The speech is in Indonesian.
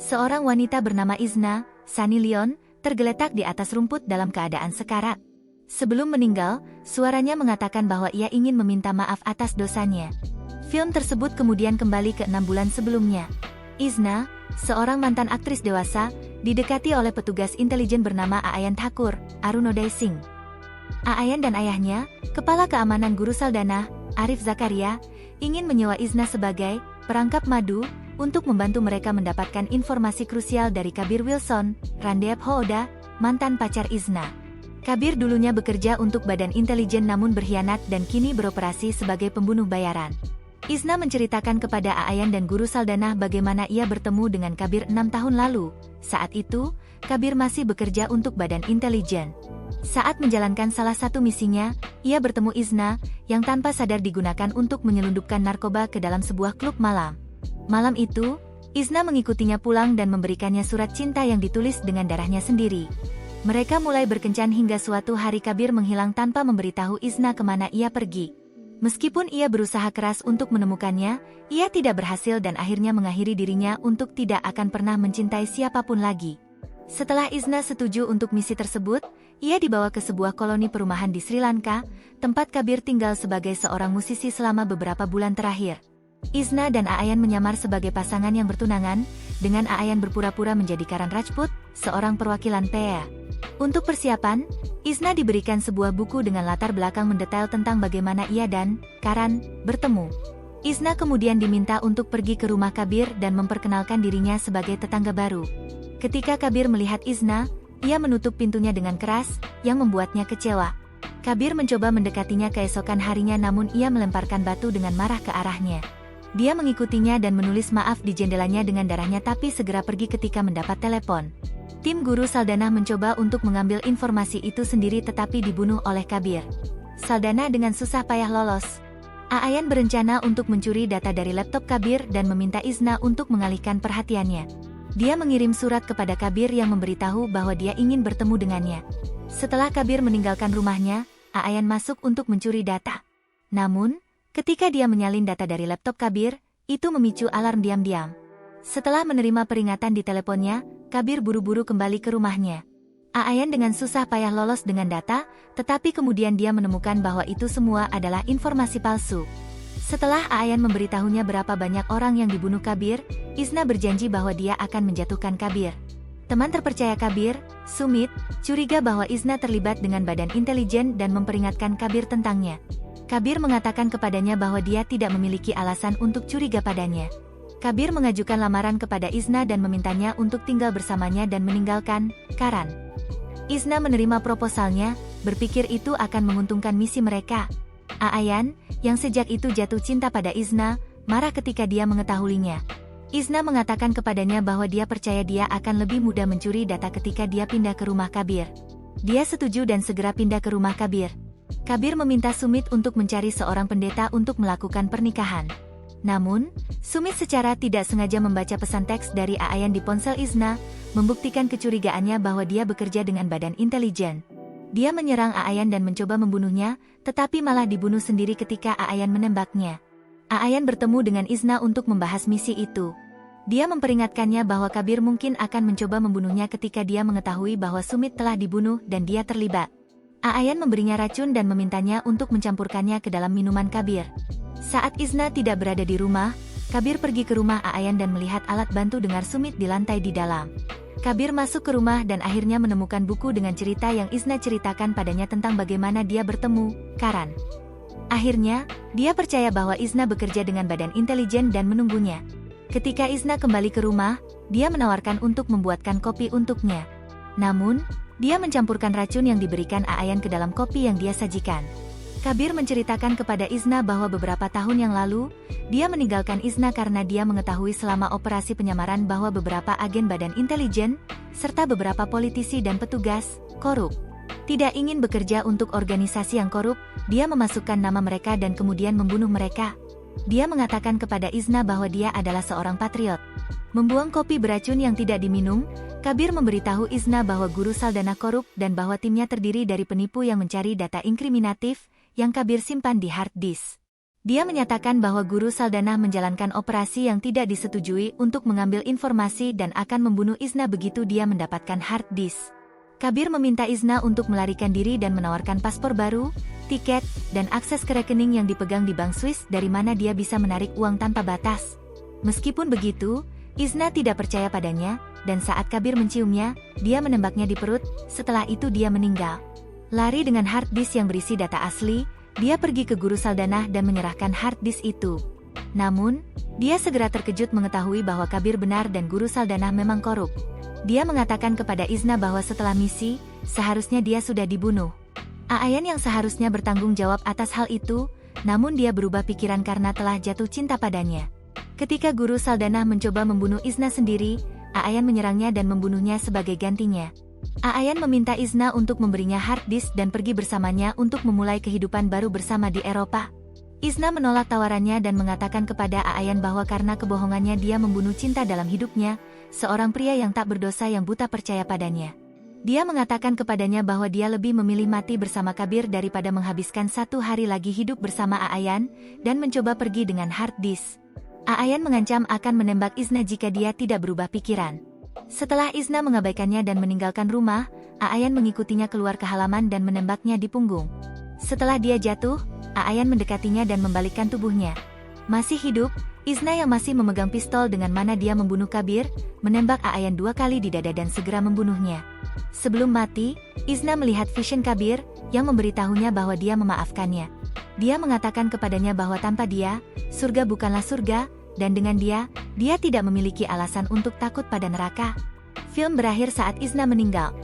Seorang wanita bernama Izna, Sunny Leon, tergeletak di atas rumput dalam keadaan sekarat. Sebelum meninggal, suaranya mengatakan bahwa ia ingin meminta maaf atas dosanya. Film tersebut kemudian kembali ke 6 bulan sebelumnya. Izna, seorang mantan aktris dewasa, didekati oleh petugas intelijen bernama Aayan Thakur, Arunodai Singh. Aayan dan ayahnya, Kepala Keamanan Guru Saldana, Arif Zakaria, ingin menyewa Izna sebagai perangkap madu untuk membantu mereka mendapatkan informasi krusial dari Kabir Wilson, Randeep Hooda, mantan pacar Izna. Kabir dulunya bekerja untuk badan intelijen namun berkhianat dan kini beroperasi sebagai pembunuh bayaran. Izna menceritakan kepada Aayan dan Guru Saldana bagaimana ia bertemu dengan Kabir 6 tahun lalu. Saat itu, Kabir masih bekerja untuk badan intelijen. Saat menjalankan salah satu misinya, ia bertemu Izna, yang tanpa sadar digunakan untuk menyelundupkan narkoba ke dalam sebuah klub malam. Malam itu, Izna mengikutinya pulang dan memberikannya surat cinta yang ditulis dengan darahnya sendiri. Mereka mulai berkencan hingga suatu hari Kabir menghilang tanpa memberitahu Izna kemana ia pergi. Meskipun ia berusaha keras untuk menemukannya, ia tidak berhasil dan akhirnya mengakhiri dirinya untuk tidak akan pernah mencintai siapapun lagi. Setelah Izna setuju untuk misi tersebut, ia dibawa ke sebuah koloni perumahan di Sri Lanka, tempat Kabir tinggal sebagai seorang musisi selama beberapa bulan terakhir. Izna dan Aayan menyamar sebagai pasangan yang bertunangan, dengan Aayan berpura-pura menjadi Karan Rajput, seorang perwakilan pria. Untuk persiapan, Izna diberikan sebuah buku dengan latar belakang mendetail tentang bagaimana ia dan Karan bertemu. Izna kemudian diminta untuk pergi ke rumah Kabir dan memperkenalkan dirinya sebagai tetangga baru. Ketika Kabir melihat Izna, ia menutup pintunya dengan keras, yang membuatnya kecewa. Kabir mencoba mendekatinya keesokan harinya namun ia melemparkan batu dengan marah ke arahnya. Dia mengikutinya dan menulis maaf di jendelanya dengan darahnya tapi segera pergi ketika mendapat telepon. Tim Guru Saldana mencoba untuk mengambil informasi itu sendiri tetapi dibunuh oleh Kabir. Saldana dengan susah payah lolos. Aayan berencana untuk mencuri data dari laptop Kabir dan meminta Izna untuk mengalihkan perhatiannya. Dia mengirim surat kepada Kabir yang memberitahu bahwa dia ingin bertemu dengannya. Setelah Kabir meninggalkan rumahnya, Aayan masuk untuk mencuri data. Namun, ketika dia menyalin data dari laptop Kabir, itu memicu alarm diam-diam. Setelah menerima peringatan di teleponnya, Kabir buru-buru kembali ke rumahnya. Aayan dengan susah payah lolos dengan data, tetapi kemudian dia menemukan bahwa itu semua adalah informasi palsu. Setelah Aayan memberitahunya berapa banyak orang yang dibunuh Kabir, Izna berjanji bahwa dia akan menjatuhkan Kabir. Teman terpercaya Kabir, Sumit, curiga bahwa Izna terlibat dengan badan intelijen dan memperingatkan Kabir tentangnya. Kabir mengatakan kepadanya bahwa dia tidak memiliki alasan untuk curiga padanya. Kabir mengajukan lamaran kepada Izna dan memintanya untuk tinggal bersamanya dan meninggalkan Karan. Izna menerima proposalnya, berpikir itu akan menguntungkan misi mereka. Aayan, yang sejak itu jatuh cinta pada Izna, marah ketika dia mengetahuinya. Izna mengatakan kepadanya bahwa dia percaya dia akan lebih mudah mencuri data ketika dia pindah ke rumah Kabir. Dia setuju dan segera pindah ke rumah Kabir. Kabir meminta Sumit untuk mencari seorang pendeta untuk melakukan pernikahan. Namun, Sumit secara tidak sengaja membaca pesan teks dari Aayan di ponsel Izna, membuktikan kecurigaannya bahwa dia bekerja dengan badan intelijen. Dia menyerang Aayan dan mencoba membunuhnya, tetapi malah dibunuh sendiri ketika Aayan menembaknya. Aayan bertemu dengan Izna untuk membahas misi itu. Dia memperingatkannya bahwa Kabir mungkin akan mencoba membunuhnya ketika dia mengetahui bahwa Sumit telah dibunuh dan dia terlibat. Aayan memberinya racun dan memintanya untuk mencampurkannya ke dalam minuman Kabir. Saat Izna tidak berada di rumah, Kabir pergi ke rumah Aayan dan melihat alat bantu dengar Sumit di lantai di dalam. Kabir masuk ke rumah dan akhirnya menemukan buku dengan cerita yang Izna ceritakan padanya tentang bagaimana dia bertemu Karan. Akhirnya, dia percaya bahwa Izna bekerja dengan badan intelijen dan menunggunya. Ketika Izna kembali ke rumah, dia menawarkan untuk membuatkan kopi untuknya. Namun, dia mencampurkan racun yang diberikan Aayan ke dalam kopi yang dia sajikan. Kabir menceritakan kepada Izna bahwa beberapa tahun yang lalu, dia meninggalkan Izna karena dia mengetahui selama operasi penyamaran bahwa beberapa agen badan intelijen, serta beberapa politisi dan petugas, korup. Tidak ingin bekerja untuk organisasi yang korup, dia memasukkan nama mereka dan kemudian membunuh mereka. Dia mengatakan kepada Izna bahwa dia adalah seorang patriot. Membuang kopi beracun yang tidak diminum, Kabir memberitahu Izna bahwa Guru Saldana korup dan bahwa timnya terdiri dari penipu yang mencari data inkriminatif, yang Kabir simpan di hard disk. Dia menyatakan bahwa Guru Saldanah menjalankan operasi yang tidak disetujui untuk mengambil informasi dan akan membunuh Izna begitu dia mendapatkan hard disk. Kabir meminta Izna untuk melarikan diri dan menawarkan paspor baru, tiket, dan akses ke rekening yang dipegang di Bank Swiss dari mana dia bisa menarik uang tanpa batas. Meskipun begitu, Izna tidak percaya padanya, dan saat Kabir menciumnya, dia menembaknya di perut, setelah itu dia meninggal. Lari dengan hard disk yang berisi data asli, dia pergi ke Guru Saldanah dan menyerahkan hard disk itu. Namun, dia segera terkejut mengetahui bahwa Kabir benar dan Guru Saldanah memang korup. Dia mengatakan kepada Izna bahwa setelah misi, seharusnya dia sudah dibunuh. Aayan yang seharusnya bertanggung jawab atas hal itu, namun dia berubah pikiran karena telah jatuh cinta padanya. Ketika Guru Saldanah mencoba membunuh Izna sendiri, Aayan menyerangnya dan membunuhnya sebagai gantinya. Aayan meminta Izna untuk memberinya hard disk dan pergi bersamanya untuk memulai kehidupan baru bersama di Eropa. Izna menolak tawarannya dan mengatakan kepada Aayan bahwa karena kebohongannya dia membunuh cinta dalam hidupnya, seorang pria yang tak berdosa yang buta percaya padanya. Dia mengatakan kepadanya bahwa dia lebih memilih mati bersama Kabir daripada menghabiskan 1 hari lagi hidup bersama Aayan, dan mencoba pergi dengan hard disk. Aayan mengancam akan menembak Izna jika dia tidak berubah pikiran. Setelah Izna mengabaikannya dan meninggalkan rumah, Aayan mengikutinya keluar ke halaman dan menembaknya di punggung. Setelah dia jatuh, Aayan mendekatinya dan membalikkan tubuhnya. Masih hidup, Izna yang masih memegang pistol dengan mana dia membunuh Kabir, menembak Aayan 2 kali di dada dan segera membunuhnya. Sebelum mati, Izna melihat vision Kabir, yang memberitahunya bahwa dia memaafkannya. Dia mengatakan kepadanya bahwa tanpa dia, surga bukanlah surga, dan dengan dia tidak memiliki alasan untuk takut pada neraka. Film berakhir saat Izna meninggal.